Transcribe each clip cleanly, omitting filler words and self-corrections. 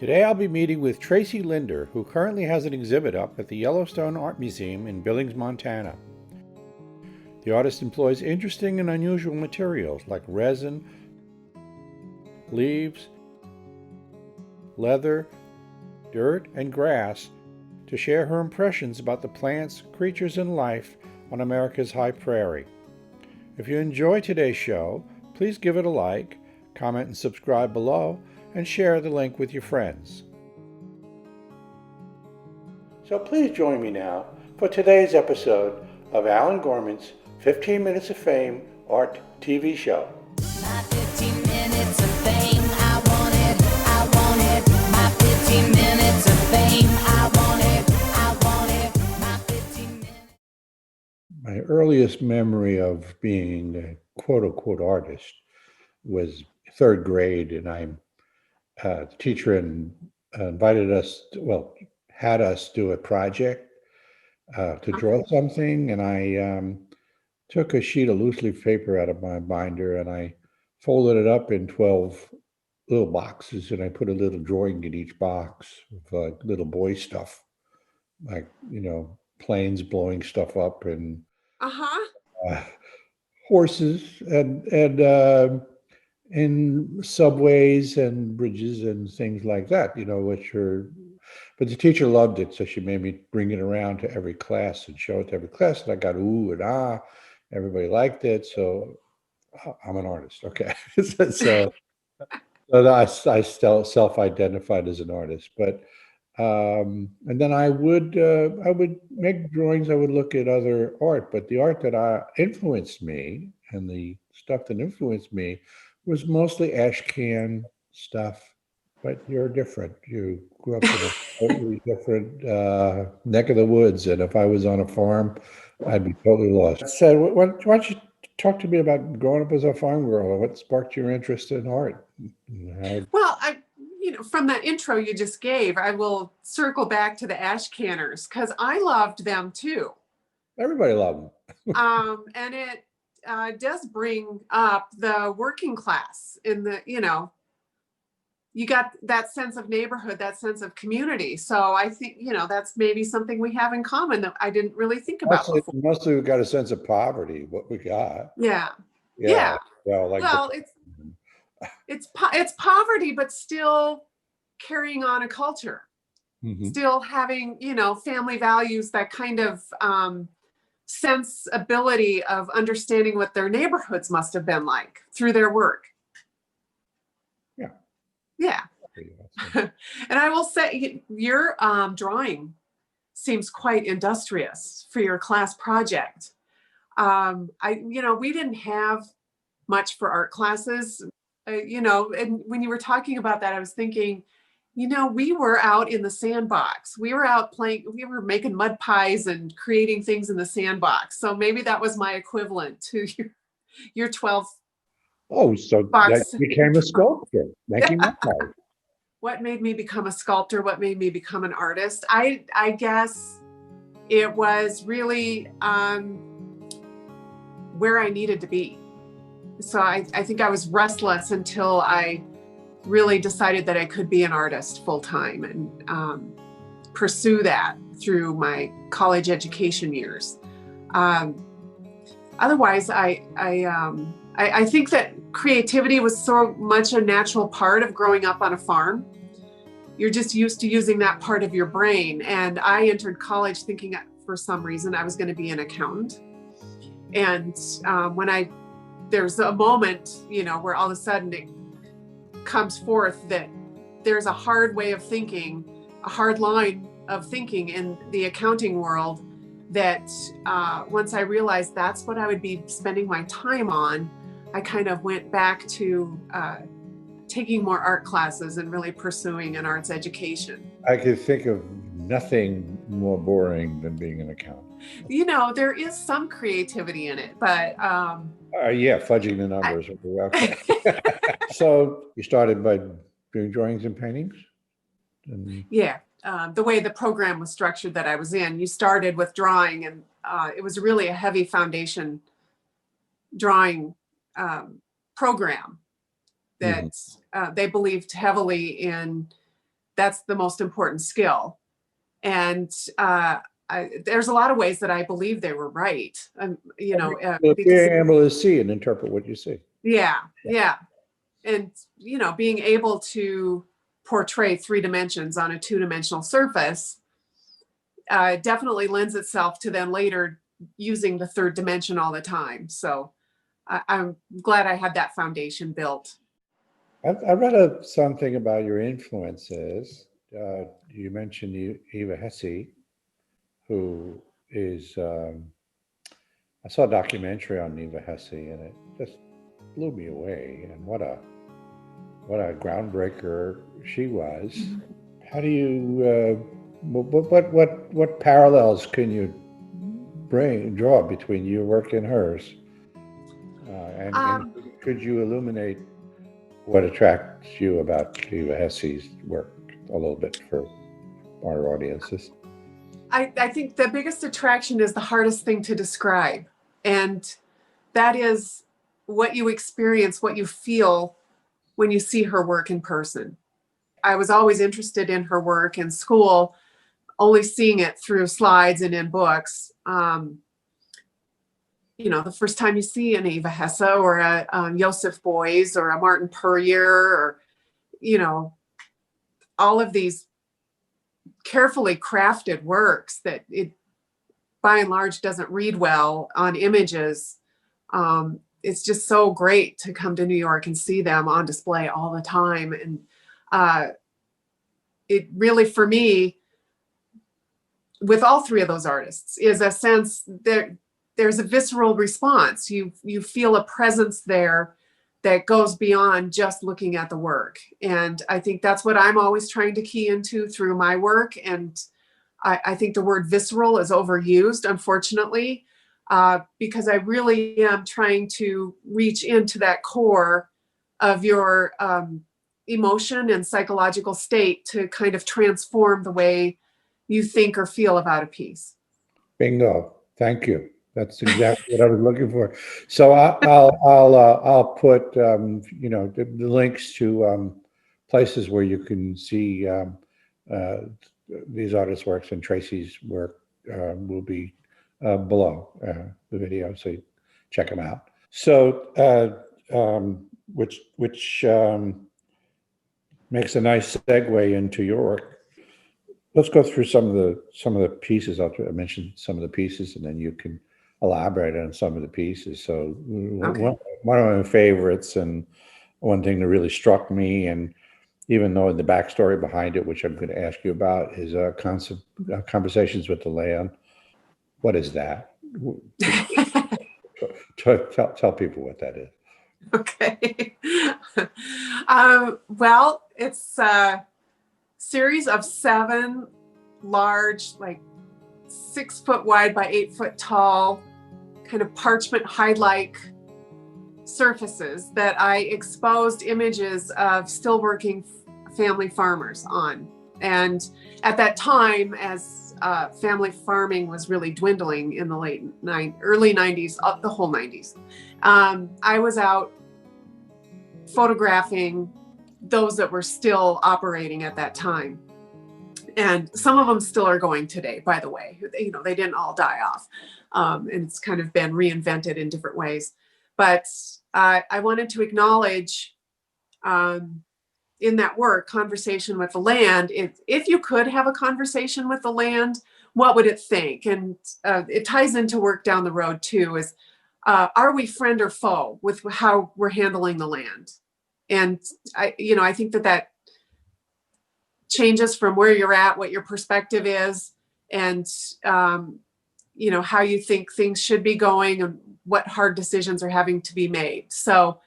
Today I'll be meeting with Tracy Linder, who currently has an exhibit up at the Yellowstone Art Museum in Billings, Montana. The artist employs interesting and unusual materials like resin, leaves, leather, dirt, and grass to share her impressions about the plants, creatures, and life on America's high prairie. If you enjoy today's show, please give it a like, comment and subscribe below, and share the link with your friends. So please join me now for today's episode of Allan Gorman's 15 Minutes of Fame Art TV Show. My 15 minutes of fame, I want it. My 15 minutes of fame, I want it. My 15 minutes. My earliest memory of being a quote-unquote artist was third grade, and the teacher invited us, had us do a project to draw something, and I took a sheet of loose leaf paper out of my binder and I folded it up in 12 little boxes, and I put a little drawing in each box of little boy stuff, like, planes blowing stuff up and uh, horses and subways and bridges and things like that, but the teacher loved it, so she made me bring it around to every class and show it to every class, and I got ooh and ah. Everybody liked it, so I'm an artist. Okay, so I still self-identified as an artist, but and then I would make drawings. I would look at other art, but the art that influenced me and the stuff that influenced me was mostly ash can stuff. But you're different. You grew up in a totally different neck of the woods, and if I was on a farm, I'd be totally lost. So, why don't you talk to me about growing up as a farm girl? What sparked your interest in art? Well, from that intro you just gave, I will circle back to the ash canners because I loved them too. Everybody loved them. And it does bring up the working class in the, you got that sense of neighborhood, that sense of community. So I think, that's maybe something we have in common that I didn't really think about before. Mostly we've got a sense of poverty, what we got. Yeah. Well, it's poverty, but still carrying on a culture, still having, family values, that kind of sensibility of understanding what their neighborhoods must have been like through their work. Yeah. And I will say your drawing seems quite industrious for your class project. We didn't have much for art classes, and when you were talking about that, I was thinking, we were out in the sandbox. We were out playing, we were making mud pies and creating things in the sandbox. So maybe that was my equivalent to your 12. Oh, so that became a sculptor, making mud pies. What made me become a sculptor? What made me become an artist? I guess it was really where I needed to be. So I think I was restless until I really decided that I could be an artist full time and pursue that through my college education years. Otherwise, I think that creativity was so much a natural part of growing up on a farm. You're just used to using that part of your brain. And I entered college thinking for some reason I was going to be an accountant. And there's a moment, where all of a sudden it comes forth that there's a hard way of thinking, a hard line of thinking in the accounting world that once I realized that's what I would be spending my time on, I kind of went back to taking more art classes and really pursuing an arts education. I could think of nothing more boring than being an accountant. There is some creativity in it, but fudging the numbers. Okay. So you started by doing drawings and paintings? The way the program was structured that I was in, you started with drawing, and it was really a heavy foundation drawing program that they believed heavily in that's the most important skill. And there's a lot of ways that I believe they were right. Well, Because being able to see and interpret what you see. yeah, and being able to portray 3 dimensions on a 2-dimensional surface definitely lends itself to then later using the 3rd dimension all the time. So I'm glad I had that foundation built. I read something about your influences. You mentioned Eva Hesse, who is, I saw a documentary on Eva Hesse, and it just blew me away. And what a groundbreaker she was. How do you, what parallels can you draw between your work and hers? And could you illuminate what attracts you about Eva Hesse's work a little bit for our audiences? I think the biggest attraction is the hardest thing to describe. And that is what you experience, what you feel when you see her work in person. I was always interested in her work in school, only seeing it through slides and in books. The first time you see an Eva Hesse or a Joseph Beuys or a Martin Puryear, or, all of these carefully crafted works that it by and large doesn't read well on images. It's just so great to come to New York and see them on display all the time. And it really, for me, with all 3 of those artists, is a sense that there's a visceral response. You feel a presence there that goes beyond just looking at the work. And I think that's what I'm always trying to key into through my work. And I think the word visceral is overused, unfortunately, because I really am trying to reach into that core of your emotion and psychological state to kind of transform the way you think or feel about a piece. Bingo. Thank you. That's exactly what I was looking for. So I'll put the links to places where you can see these artists' works, and Tracy's work will be below the video, so you check them out. So which makes a nice segue into your work. Let's go through some of the pieces. I'll mention some of the pieces, and then you can elaborate on some of the pieces. So Okay. one of my favorites, and one thing that really struck me, and even though the backstory behind it, which I'm going to ask you about, is Conversations with the Land. What is that? Tell people what that is. Okay. Well, it's a series of 7 large, like 6 foot wide by 8 foot tall, kind of parchment hide-like surfaces that I exposed images of still working family farmers on. And at that time, as family farming was really dwindling in the early 90s, up the whole 90s, I was out photographing those that were still operating at that time. And some of them still are going today, by the way. They didn't all die off. And it's kind of been reinvented in different ways. But I wanted to acknowledge in that work, Conversation with the Land, if you could have a conversation with the land, what would it think? And it ties into work down the road too, is are we friend or foe with how we're handling the land? And I think that changes from where you're at, what your perspective is, and how you think things should be going, and what hard decisions are having to be made. So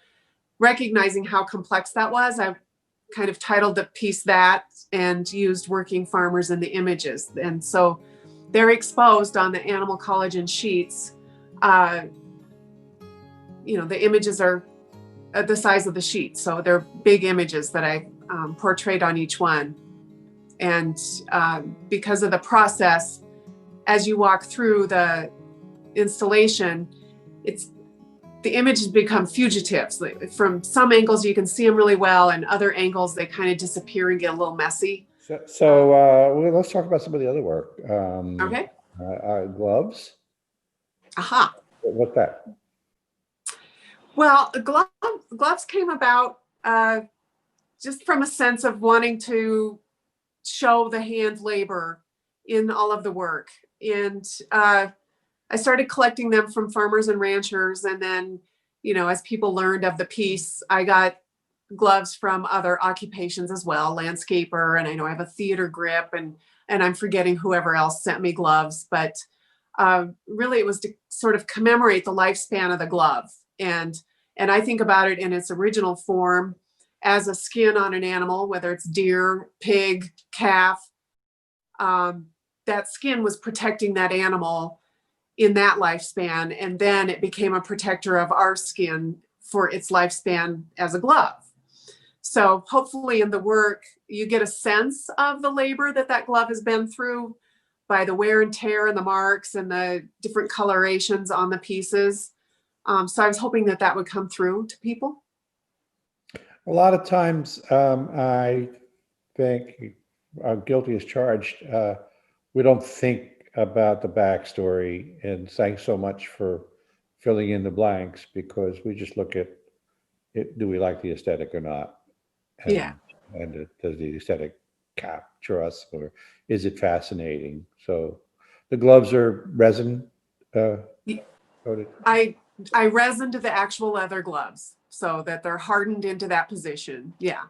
recognizing how complex that was, I kind of titled the piece that, and used working farmers in the images. And so they're exposed on the Animal Collagen sheets. The images are the size of the sheet. So they're big images that I portrayed on each one. And because of the process, as you walk through the installation, the images become fugitives. From some angles, you can see them really well, and other angles, they kind of disappear and get a little messy. So let's talk about some of the other work. Okay. Gloves. Aha. What's that? Well, gloves came about just from a sense of wanting to show the hand labor in all of the work. And I started collecting them from farmers and ranchers. And then, as people learned of the piece, I got gloves from other occupations as well, landscaper, and I know I have a theater grip, and I'm forgetting whoever else sent me gloves, but really it was to sort of commemorate the lifespan of the glove. And I think about it in its original form as a skin on an animal, whether it's deer, pig, calf. That skin was protecting that animal in that lifespan, and then it became a protector of our skin for its lifespan as a glove. So hopefully in the work, you get a sense of the labor that glove has been through by the wear and tear and the marks and the different colorations on the pieces. So I was hoping that would come through to people. A lot of times, I think, guilty as charged. We don't think about the backstory, and thanks so much for filling in the blanks, because we just look at it. Do we like the aesthetic or not? Yeah. And does the aesthetic capture us, or is it fascinating? So the gloves are resin coated. I resined the actual leather gloves so that they're hardened into that position. Yeah.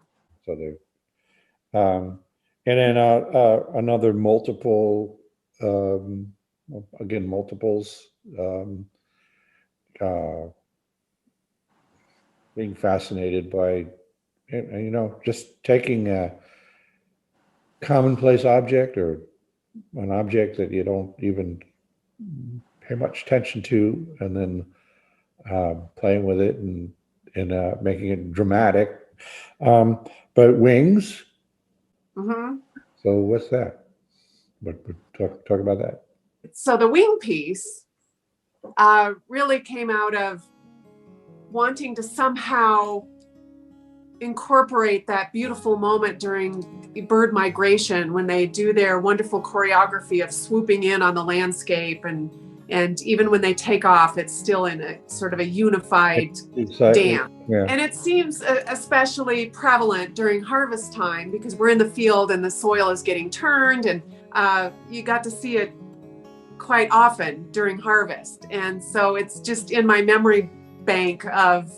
So they're and then another multiple, again, multiples, uh, being fascinated by, just taking a commonplace object or an object that you don't even pay much attention to, and then playing with it and making it dramatic. But wings. Mm-hmm. So what's that? But talk about that. So the wing piece really came out of wanting to somehow incorporate that beautiful moment during bird migration when they do their wonderful choreography of swooping in on the landscape, and even when they take off, it's still in a sort of a unified dance. Yeah. And it seems especially prevalent during harvest time, because we're in the field and the soil is getting turned, and you got to see it quite often during harvest. And so it's just in my memory bank of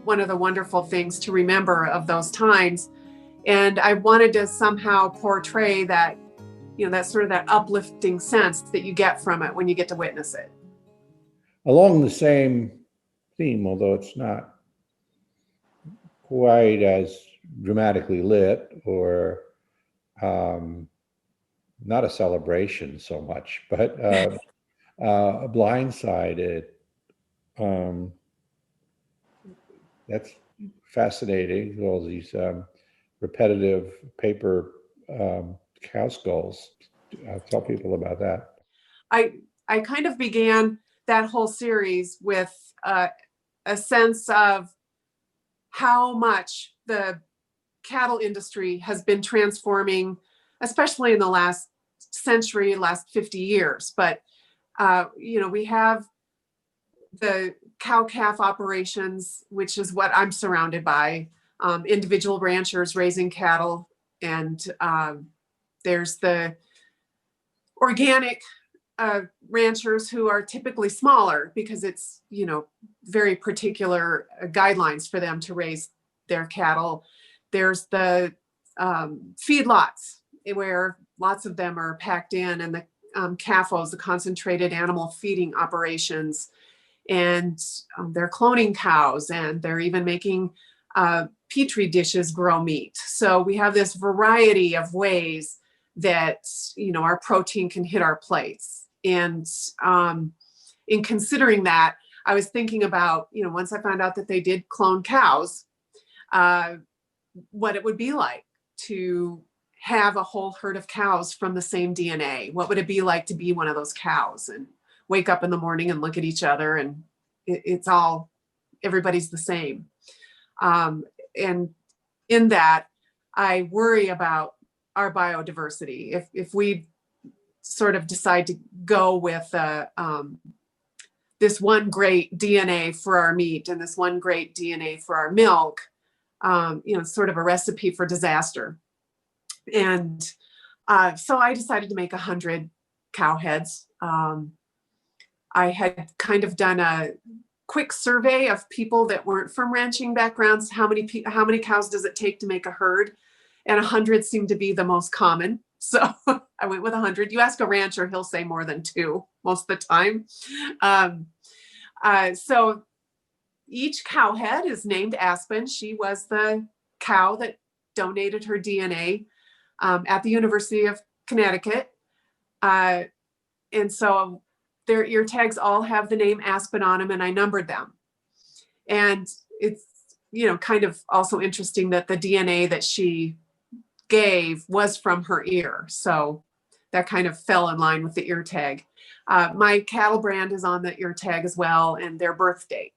one of the wonderful things to remember of those times. And I wanted to somehow portray that, that sort of that uplifting sense that you get from it when you get to witness it. Along the same theme, although it's not quite as dramatically lit, or not a celebration so much, but a blindsided. That's fascinating. All these repetitive paper cow skulls. Tell people about that. I kind of began that whole series with a sense of how much the cattle industry has been transforming, especially in the last century, last 50 years. But, we have the cow-calf operations, which is what I'm surrounded by, individual ranchers raising cattle, and there's the organic ranchers who are typically smaller because it's, very particular guidelines for them to raise their cattle. There's the feedlots where lots of them are packed in, and the CAFOs, the concentrated animal feeding operations, and they're cloning cows, and they're even making petri dishes grow meat. So we have this variety of ways that our protein can hit our plates. And in considering that, I was thinking about, once I found out that they did clone cows, what it would be like to have a whole herd of cows from the same DNA. What would it be like to be one of those cows and wake up in the morning and look at each other, and it's all, everybody's the same. And in that, I worry about our biodiversity. If we sort of decide to go with this one great DNA for our meat and this one great DNA for our milk, it's sort of a recipe for disaster. And so I decided to make 100 cow heads. I had kind of done a quick survey of people that weren't from ranching backgrounds. How many cows does it take to make a herd? And 100 seemed to be the most common. So I went with 100. You ask a rancher, he'll say more than 2 most of the time. So each cow head is named Aspen. She was the cow that donated her DNA at the University of Connecticut. And so their ear tags all have the name Aspen on them, and I numbered them. And it's, kind of also interesting that the DNA that she gave was from her ear. So that kind of fell in line with the ear tag. My cattle brand is on the ear tag as well, and their birth date.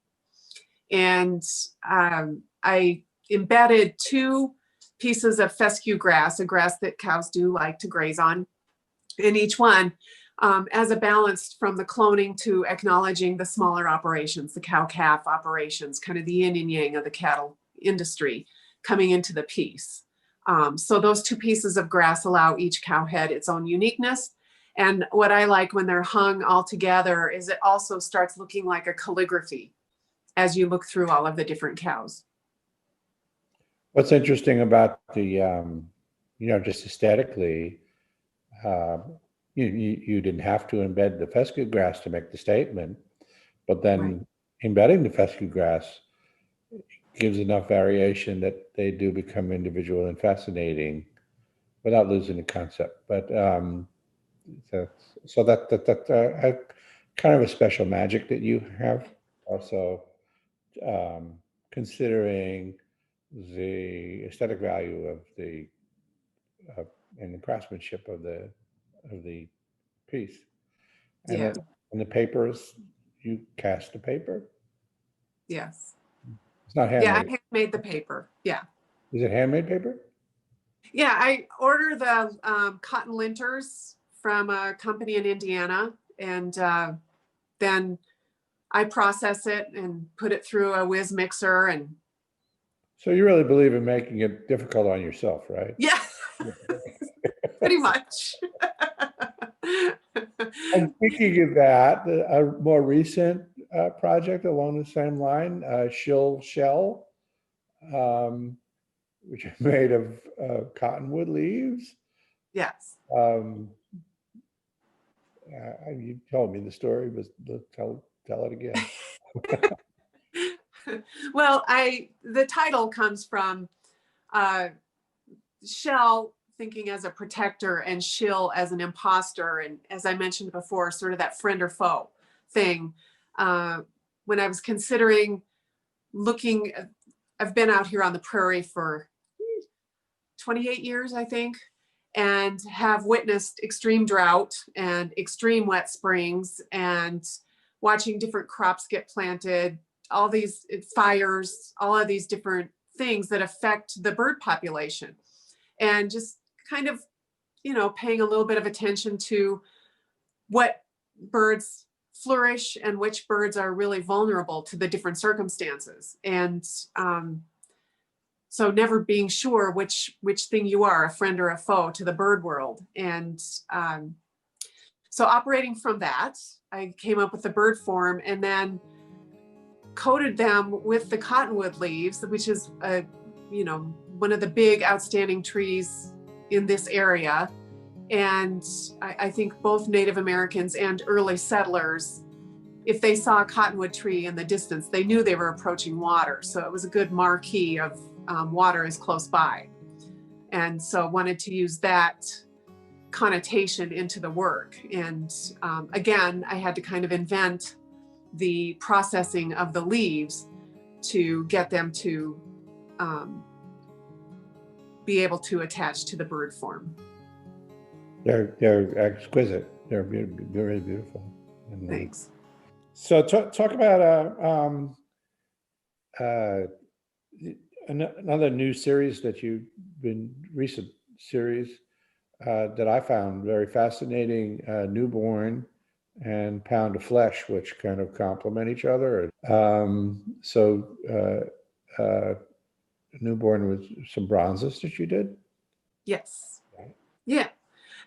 And I embedded 2 pieces of fescue grass, a grass that cows do like to graze on, in each one, as a balance from the cloning to acknowledging the smaller operations, the cow-calf operations, kind of the yin and yang of the cattle industry coming into the piece. So those 2 pieces of grass allow each cow head its own uniqueness. And what I like when they're hung all together is it also starts looking like a calligraphy as you look through all of the different cows. What's interesting about the, just aesthetically, you didn't have to embed the fescue grass to make the statement, but then Right. embedding the fescue grass gives enough variation that they do become individual and fascinating without losing the concept. But so that kind of a special magic that you have. Also, considering the aesthetic value of the and the craftsmanship of the piece, and Yeah. then in the papers, you cast the paper. Yes. It's not Yeah, handmade. I made the paper. Yeah. Is it handmade paper? Yeah, I order the cotton linters from a company in Indiana, and then I process it and put it through a whiz mixer. And So you really believe in making it difficult on yourself, right? yeah, pretty much. And speaking of that, a more recent project along the same line, Shill Shell, which is made of cottonwood leaves. Yes. You told me the story, but tell it again. Well, the title comes from Shell thinking as a protector and Shill as an imposter. And as I mentioned before, sort of that friend or foe thing. When I was considering looking, I've been out here on the prairie for 28 years, I think, and have witnessed extreme drought and extreme wet springs and watching different crops get planted, all these fires, all of these different things that affect the bird population. And just kind of, paying a little bit of attention to what birds flourish and which birds are really vulnerable to the different circumstances. And so never being sure which thing you are, a friend or a foe to the bird world. And so operating from that, I came up with the bird form and then coated them with the cottonwood leaves, which is one of the big outstanding trees in this area. And I think both Native Americans and early settlers, if they saw a cottonwood tree in the distance, they knew they were approaching water. So it was a good marquee of water is close by. And so wanted to use that connotation into the work. And again, I had to kind of invent the processing of the leaves to get them to be able to attach to the bird form. They're exquisite. They're very beautiful. And, Thanks. So talk about another new series that recent series that I found very fascinating, newborn and pound of flesh, which kind of complement each other. Newborn with some bronzes that you did. Yes. Yeah.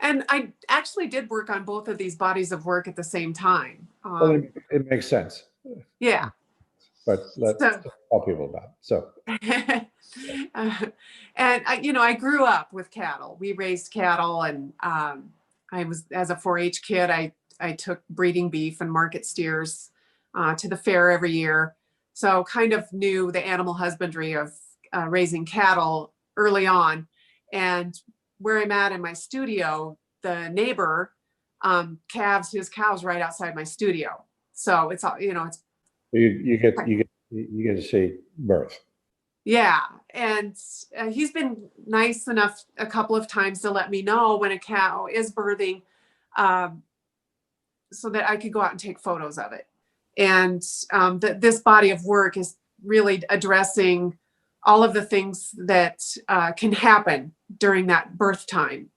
And I actually did work on both of these bodies of work at the same time. Well, it makes sense, Yeah. but let's So, tell people about it. So, and I grew up with cattle. We raised cattle, and I was, as a 4-H kid, I took breeding beef and market steers to the fair every year. So kind of knew the animal husbandry of raising cattle early on. And where I'm at in my studio, the neighbor calves his cows right outside my studio. So it's all, it's you get to see birth. yeah. And he's been nice enough a couple of times to let me know when a cow is birthing, um, so that I could go out and take photos of it. And this body of work is really addressing all of the things that can happen during that birth time.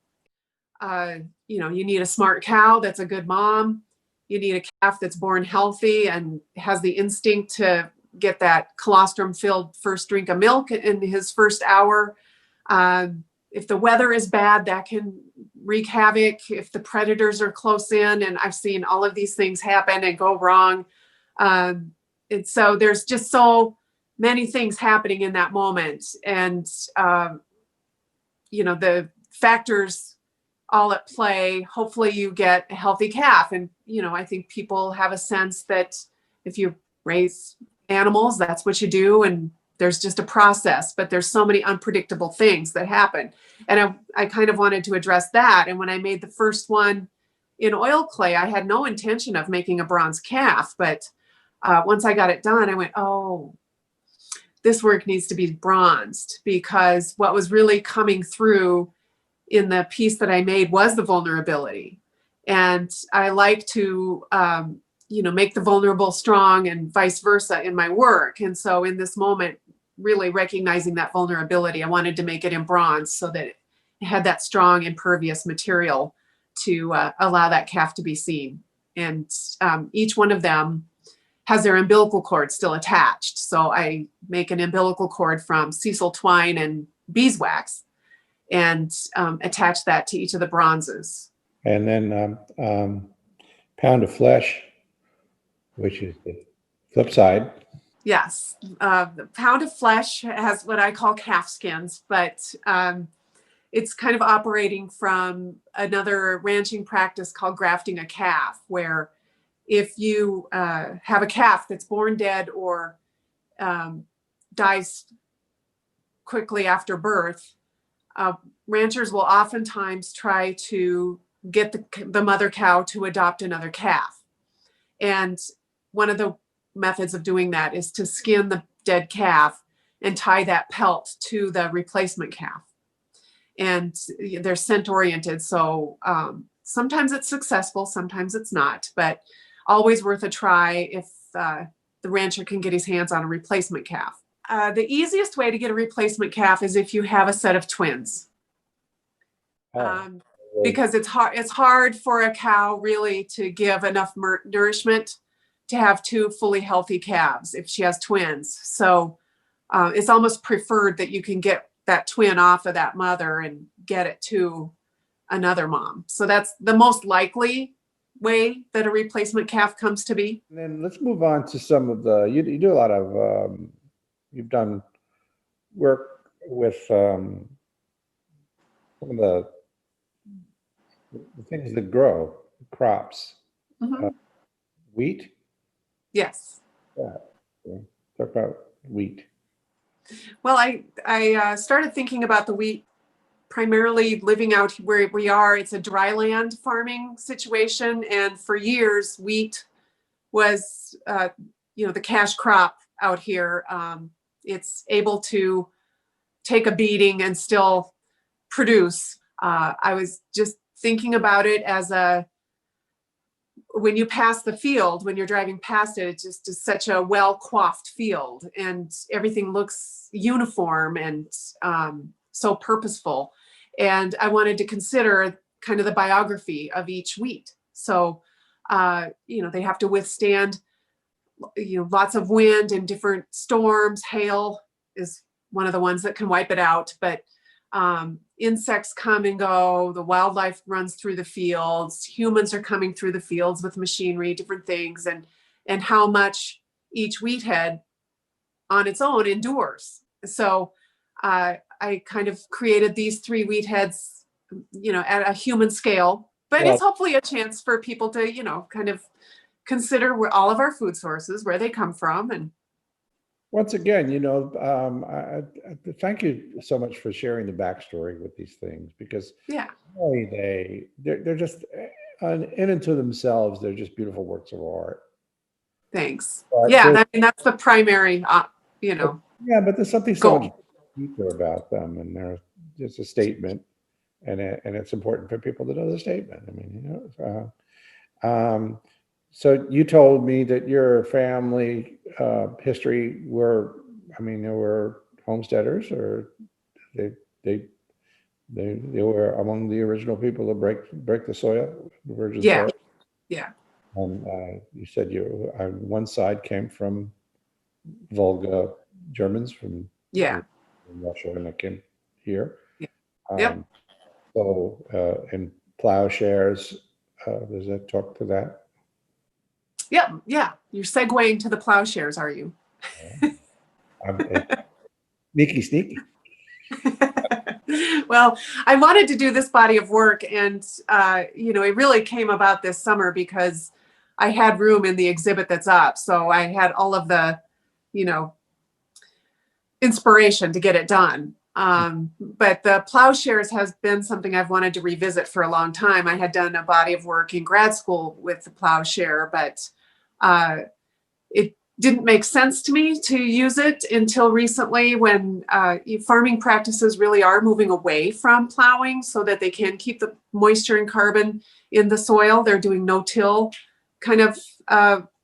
You need a smart cow that's a good mom. You need a calf that's born healthy and has the instinct to get that colostrum-filled first drink of milk in his first hour. If the weather is bad, that can wreak havoc. If the predators are close in, and I've seen all of these things happen and go wrong. And so there's just so many things happening in that moment. And, the factors all at play. Hopefully you get a healthy calf. And, I think people have a sense that if you raise animals, that's what you do. And there's just a process, but there's so many unpredictable things that happen. And I kind of wanted to address that. And when I made the first one in oil clay, I had no intention of making a bronze calf. But once I got it done, I went, oh, this work needs to be bronzed, because what was really coming through in the piece that I made was the vulnerability. And I like to, make the vulnerable strong and vice versa in my work. And so in this moment, really recognizing that vulnerability, I wanted to make it in bronze so that it had that strong, impervious material to allow that calf to be seen. And each one of them has their umbilical cord still attached. So I make an umbilical cord from sisal twine and beeswax and attach that to each of the bronzes. And then pound of flesh, which is the flip side. Yes, the pound of flesh has what I call calf skins, but it's kind of operating from another ranching practice called grafting a calf, where if you have a calf that's born dead or dies quickly after birth, ranchers will oftentimes try to get the mother cow to adopt another calf. And one of the methods of doing that is to skin the dead calf and tie that pelt to the replacement calf. And they're scent oriented. So sometimes it's successful, sometimes it's not, but always worth a try if the rancher can get his hands on a replacement calf. The easiest way to get a replacement calf is if you have a set of twins. Because it's hard for a cow really to give enough nourishment to have two fully healthy calves if she has twins. So it's almost preferred that you can get that twin off of that mother and get it to another mom. So that's the most likely way that a replacement calf comes to be. And then let's move on to some of you do a lot of, you've done work with some of the things that grow, crops. Mm-hmm. Wheat? Yes. Yeah. Talk about wheat. Well, I started thinking about the wheat primarily living out where we are. It's a dry land farming situation. And for years, wheat was, the cash crop out here. It's able to take a beating and still produce. I was just thinking about it as when you pass the field, when you're driving past it, it just is such a well-coiffed field and everything looks uniform and so purposeful. And I wanted to consider kind of the biography of each wheat. So, they have to withstand, lots of wind and different storms. Hail is one of the ones that can wipe it out, but insects come and go. The wildlife runs through the fields. Humans are coming through the fields with machinery, different things, and how much each wheat head on its own endures. So I kind of created these 3 wheat heads, at a human scale, but Well, it's hopefully a chance for people to, kind of consider where all of our food sources, where they come from. And once again, I thank you so much for sharing the backstory with these things, because yeah, really they're just in and to themselves, they're just beautiful works of art. thanks. But Yeah, that's the primary, but there's something so much goal. deeper about them, and they're just a statement, and it's important for people to know the statement. I mean, so you told me that your family history there were homesteaders, or they they they were among the original people to break the soil, the virgin Yeah, soil. yeah, And you said you on one side came from Volga Germans yeah, from Russia, and they came here. yeah. Yep. Um, in Plowshares, does that talk to that? Yep. Yeah. You're segueing to the plowshares, are you? I'm sneaky. Well, I wanted to do this body of work, and it really came about this summer because I had room in the exhibit that's up, so I had all of the, inspiration to get it done. But the plowshares has been something I've wanted to revisit for a long time. I had done a body of work in grad school with the plowshare, but it didn't make sense to me to use it until recently, when farming practices really are moving away from plowing so that they can keep the moisture and carbon in the soil. They're doing no-till kind of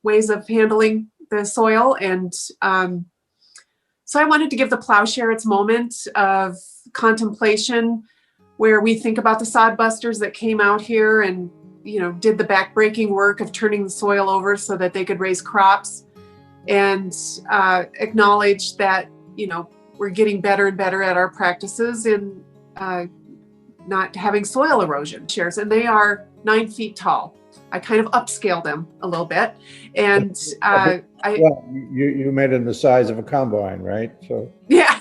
ways of handling the soil. And so I wanted to give the plowshare its moment of contemplation, where we think about the sod busters that came out here and did the backbreaking work of turning the soil over so that they could raise crops, and acknowledge that we're getting better and better at our practices in not having soil erosion. Shares, and they are 9 feet tall. I kind of upscaled them a little bit, and Well, you made them the size of a combine, right? So yeah.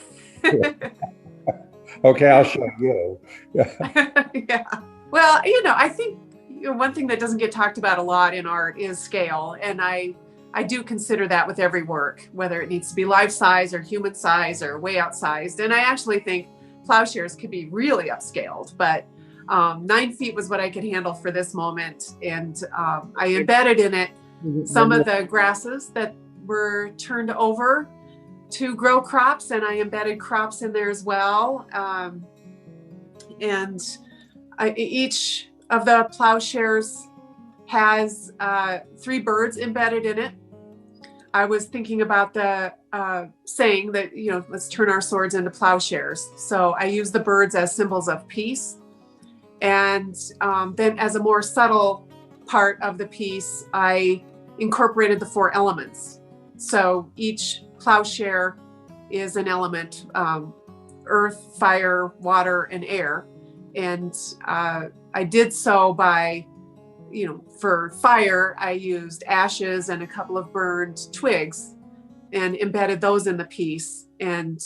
okay, I'll show you. Yeah. Well, I think one thing that doesn't get talked about a lot in art is scale, and I do consider that with every work, whether it needs to be life size or human size or way outsized. And I actually think plowshares could be really upscaled, but 9 feet was what I could handle for this moment. And I embedded in it some of the grasses that were turned over to grow crops, and I embedded crops in there as well. Each of the plowshares has 3 birds embedded in it. I was thinking about the saying that, let's turn our swords into plowshares. So I use the birds as symbols of peace. And then as a more subtle part of the piece, I incorporated the 4 elements. So each plowshare is an element, earth, fire, water, and air. And I did so by, for fire, I used ashes and a couple of burned twigs and embedded those in the piece. And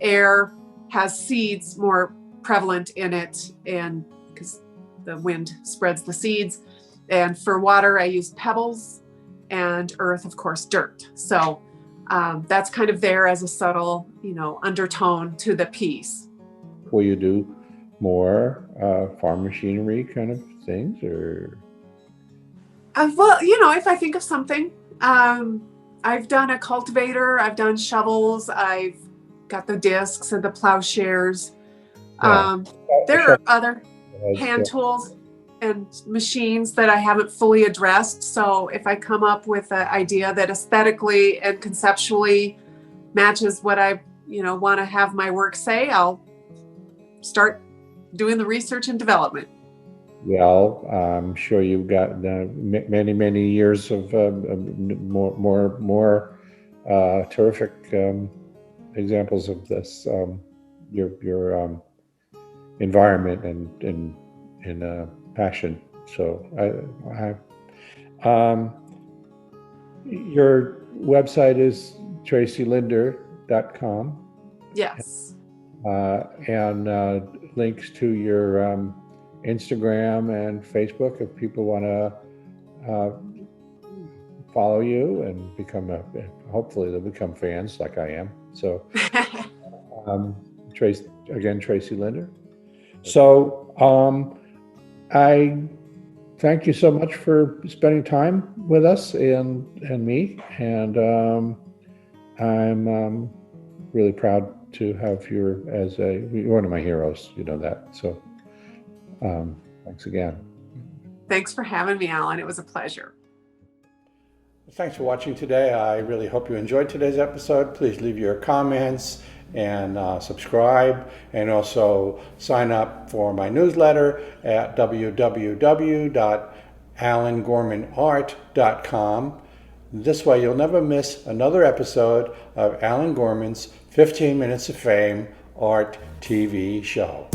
air has seeds more prevalent in it, and because the wind spreads the seeds. And for water, I used pebbles, and earth, of course, dirt. So that's kind of there as a subtle, undertone to the piece. Will you do more farm machinery kind of things, or? Well, if I think of something, I've done a cultivator, I've done shovels, I've got the discs and the plowshares. There are other hand tools and machines that I haven't fully addressed. So if I come up with an idea that aesthetically and conceptually matches what I, want to have my work say, I'll start doing the research and development. Well, I'm sure you've got many, many years of more terrific examples of this. Your environment and passion. So your website is tracylinder.com. Yes. And links to your Instagram and Facebook if people want to follow you and hopefully they'll become fans like I am. So Tracy Linder. So I thank you so much for spending time with us and me, and I'm really proud to have you're one of my heroes. You know that. So thanks again. Thanks for having me, Allan. It was a pleasure. Thanks for watching today. I really hope you enjoyed today's episode. Please leave your comments and subscribe, and also sign up for my newsletter at www.allangormanart.com. This way you'll never miss another episode of Allan Gorman's 15 Minutes of Fame Art TV show.